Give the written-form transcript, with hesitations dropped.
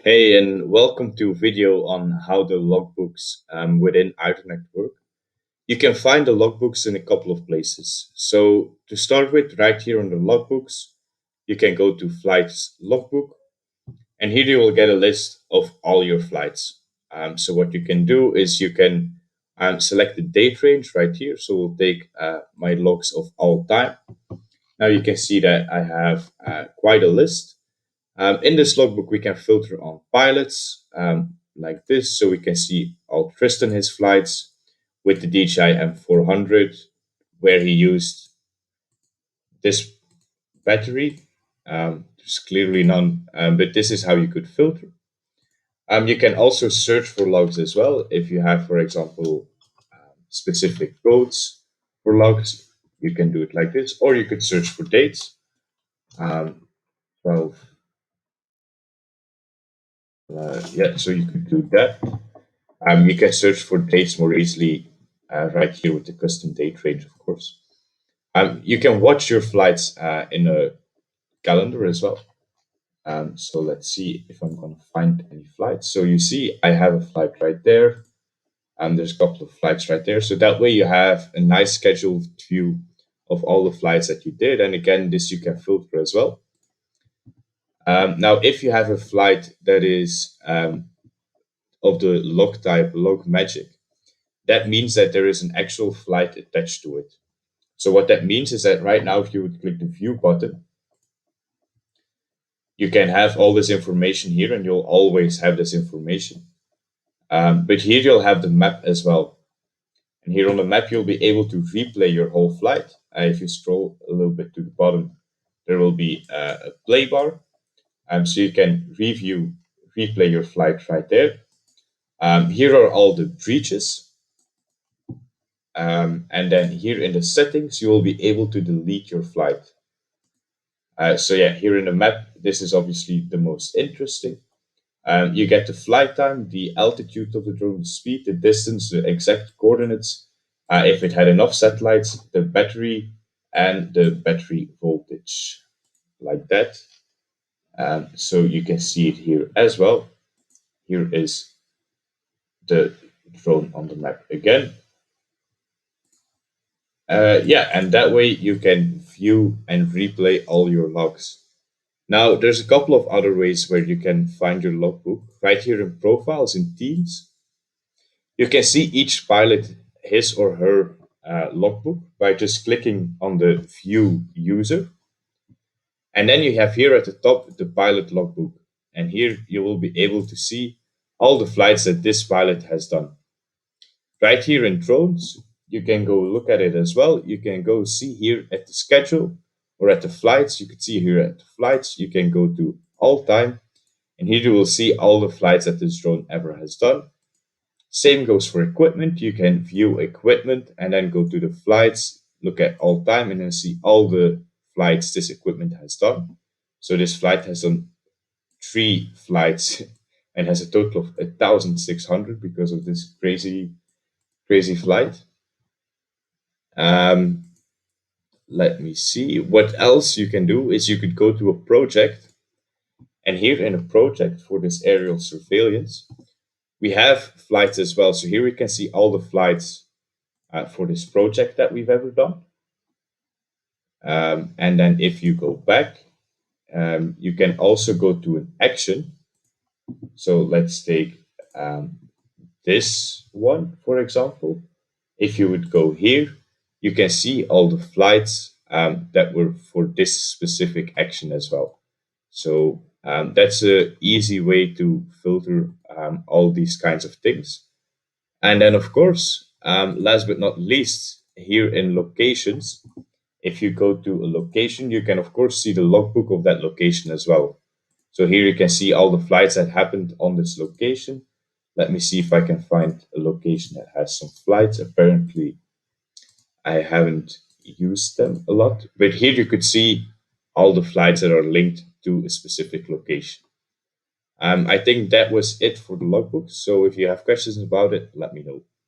Hey, and welcome to a video on how the logbooks within IDRONECT work. You can find the logbooks in a couple of places. So to start with, right here on the logbooks, you can go to flights logbook, and here you will get a list of all your flights. So what you can do is you can select the date range right here. So we'll take my logs of all time. Now you can see that I have quite a list. In this logbook, we can filter on pilots like this, so we can see all Kristin his flights with the DJI M400, where he used this battery. There's clearly none, but this is how you could filter. You can also search for logs as well. If you have, for example, specific codes for logs, you can do it like this, or you could search for dates. 12, yeah, so you could do that. You can search for dates more easily right here with the custom date range, of course. You can watch your flights in a calendar as well. So let's see if I'm going to find any flights. So you see, I have a flight right there, and there's a couple of flights right there. So that way you have a nice scheduled view of all the flights that you did. And again, this you can filter as well. Now, if you have a flight that is of the log type log magic, that means that there is an actual flight attached to it. So what that means is that right now, if you would click the view button, you can have all this information here, and you'll always have this information. But here you'll have the map as well. And here on the map, you'll be able to replay your whole flight. If you scroll a little bit to the bottom, there will be a play bar. So you can replay your flight right there. Here are all the breaches. And then here in the settings, you will be able to delete your flight. So yeah, here in the map, this is obviously the most interesting. You get the flight time, the altitude of the drone, the speed, the distance, the exact coordinates, if it had enough satellites, the battery, and the battery voltage, like that. So you can see it here as well. Here is the drone on the map again. Yeah, and that way you can view and replay all your logs. Now, there's a couple of other ways where you can find your logbook. Right here in Profiles in Teams, you can see each pilot, his or her logbook by just clicking on the View User. And then you have here at the top the pilot logbook. And here you will be able to see all the flights that this pilot has done. Right here in drones, you can go look at it as well. You can go see here at the schedule or at the flights. You can see here at the flights. You can go to all time, and here you will see all the flights that this drone ever has done. Same goes for equipment. You can view equipment and then go to the flights, look at all time, and then see all the flights this equipment has done. So this flight has done 3 flights and has a total of 1,600 because of this crazy flight. Um, Let me see. What else you can do is you could go to a project, and here in a project for this aerial surveillance, we have flights as well. So here we can see all the flights for this project that we've ever done. And then if you go back, you can also go to an action. So let's take this one, for example. If you would go here, you can see all the flights that were for this specific action as well. So that's a easy way to filter all these kinds of things. And then, of course, last but not least, here in locations, if you go to a location, you can, of course, see the logbook of that location as well. So here you can see all the flights that happened on this location. Let me see if I can find a location that has some flights. Apparently, I haven't used them a lot, but here you could see all the flights that are linked to a specific location. I think that was it for the logbook. So if you have questions about it, let me know.